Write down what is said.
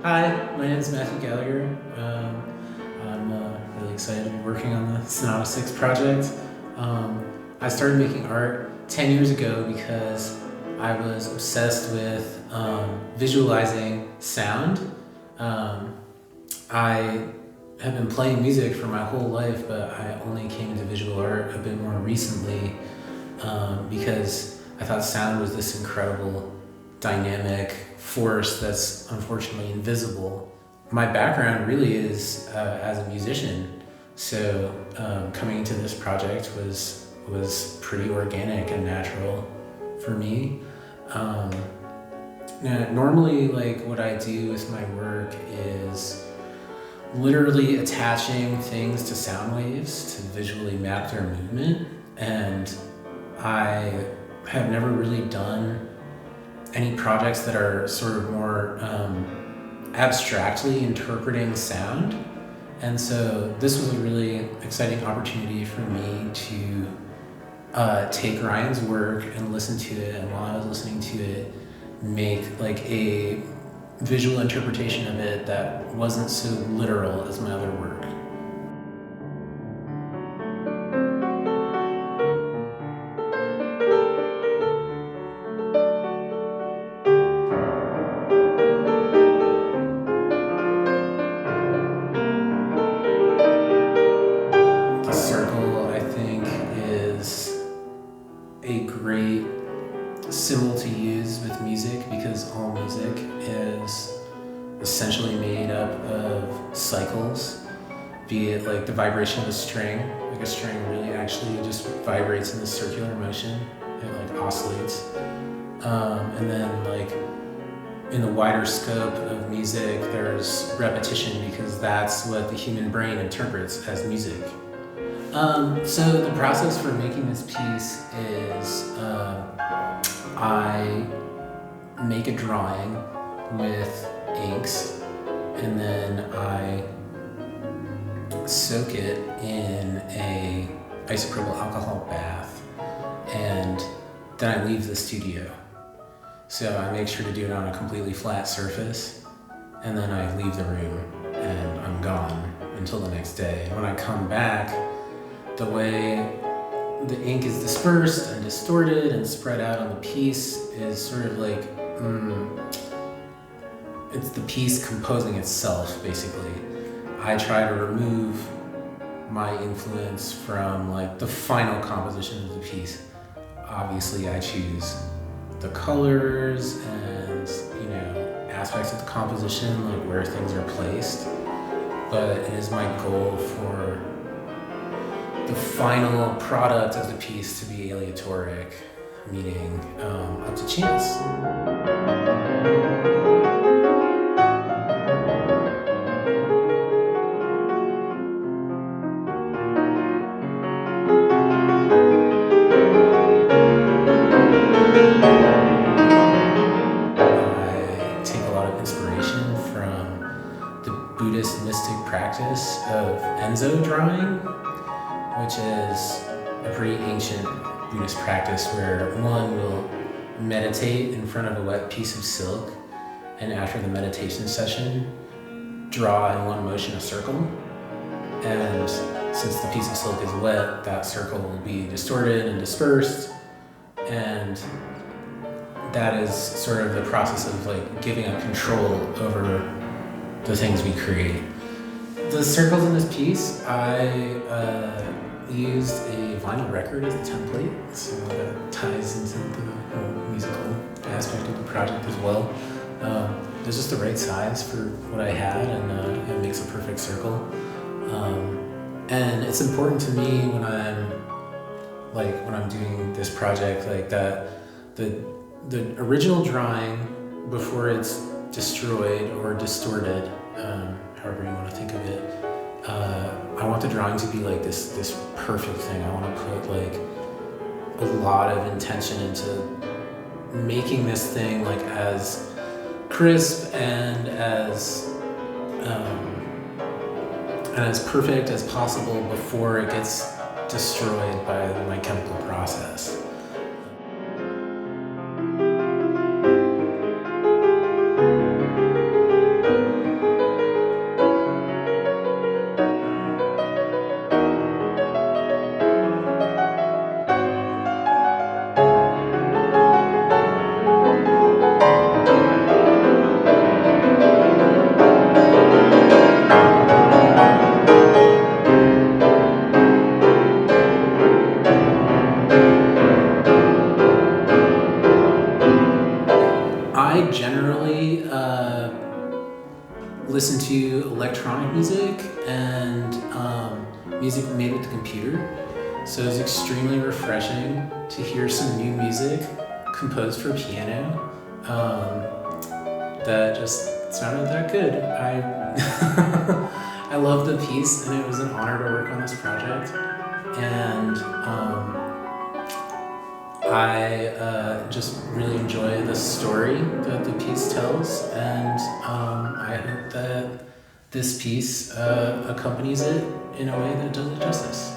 Hi, my name is Matthew Gallagher. I'm really excited to be working on the Sonata 6 project. I started making art 10 years ago because I was obsessed with visualizing sound. I have been playing music for my whole life, but I only came into visual art a bit more recently because I thought sound was this incredible dynamic force that's unfortunately invisible. My background really is as a musician, so coming into this project was pretty organic and natural for me. Now, normally, like what I do with my work is literally attaching things to sound waves to visually map their movement, and I have never really done any projects that are sort of more abstractly interpreting sound. And so this was a really exciting opportunity for me to take Ryan's work and listen to it, and while I was listening to it, make like a visual interpretation of it that wasn't so literal as my other work. The circle, I think, is a great symbol to use with music because all music is essentially made up of cycles, be it like the vibration of a string. Like a string really actually just vibrates in this circular motion. It like oscillates. And then like in the wider scope of music, there's repetition because that's what the human brain interprets as music. So the process for making this piece is I make a drawing with inks, and then I soak it in a isopropyl alcohol bath, and then I leave the studio. So I make sure to do it on a completely flat surface, and then I leave the room and I'm gone until the next day. And when I come back, the way the ink is dispersed and distorted and spread out on the piece is sort of like, it's the piece composing itself, basically. I try to remove my influence from like the final composition of the piece. Obviously, I choose the colors and, aspects of the composition, like where things are placed, but it is my goal for the final product of the piece to be aleatoric, meaning up to chance. I take a lot of inspiration from the Buddhist mystic practice of Enzo drawing, which is a pretty ancient Buddhist practice where one will meditate in front of a wet piece of silk, and after the meditation session, draw in one motion a circle. And since the piece of silk is wet, that circle will be distorted and dispersed, and that is sort of the process of like giving up control over the things we create. The circles in this piece, I used a vinyl record as a template, so that ties into the musical aspect of the project as well. It was just the right size for what I had, and it makes a perfect circle. And it's important to me when I'm doing this project, like that the original drawing, before it's destroyed or distorted, however you want to think of it, I want the drawing to be like this perfect thing. I want to put like a lot of intention into making this thing like as crisp and as perfect as possible before it gets destroyed by my chemical process. listen to electronic music and music made with the computer. So it was extremely refreshing to hear some new music composed for piano that just sounded that good. I loved the piece, and it was an honor to work on this project. And I just really enjoy the story that the piece tells, and I hope that this piece accompanies it in a way that does it justice.